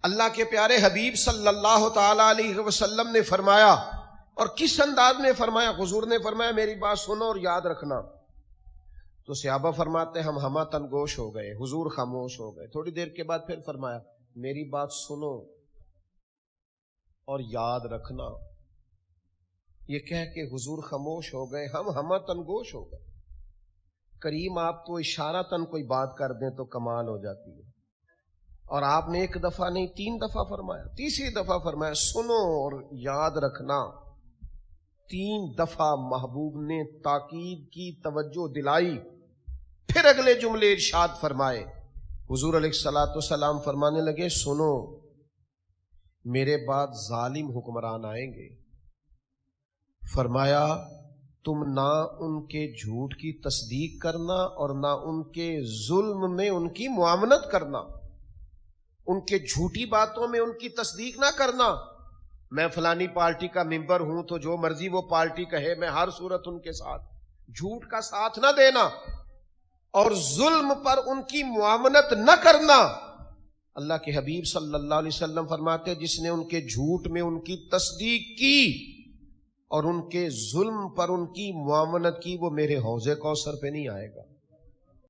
اللہ کے پیارے حبیب صلی اللہ تعالی علیہ وسلم نے فرمایا، اور کس انداز میں فرمایا؟ حضور نے فرمایا میری بات سنو اور یاد رکھنا۔ تو صحابہ فرماتے ہم ہمہ تنگوش ہو گئے، حضور خاموش ہو گئے۔ تھوڑی دیر کے بعد پھر فرمایا میری بات سنو اور یاد رکھنا۔ یہ کہہ کے حضور خاموش ہو گئے، ہم ہمہ تنگوش ہو گئے۔ کریم آپ تو اشارتاً کوئی بات کر دیں تو کمال ہو جاتی ہے، اور آپ نے ایک دفعہ نہیں 3 دفعہ فرمایا، تیسری دفعہ فرمایا سنو اور یاد رکھنا۔ 3 دفعہ محبوب نے تاکید کی، توجہ دلائی، پھر اگلے جملے ارشاد فرمائے۔ حضور علیہ الصلوۃ والسلام فرمانے لگے سنو، میرے بعد ظالم حکمران آئیں گے۔ فرمایا تم نہ ان کے جھوٹ کی تصدیق کرنا اور نہ ان کے ظلم میں ان کی معاونت کرنا، ان کے جھوٹی باتوں میں ان کی تصدیق نہ کرنا۔ میں فلانی پارٹی کا ممبر ہوں تو جو مرضی وہ پارٹی کہے میں ہر صورت ان کے ساتھ، جھوٹ کا ساتھ نہ دینا اور ظلم پر ان کی معاونت نہ کرنا۔ اللہ کے حبیب صلی اللہ علیہ وسلم فرماتے جس نے ان کے جھوٹ میں ان کی تصدیق کی اور ان کے ظلم پر ان کی معاونت کی وہ میرے حوض کوثر پہ نہیں آئے گا۔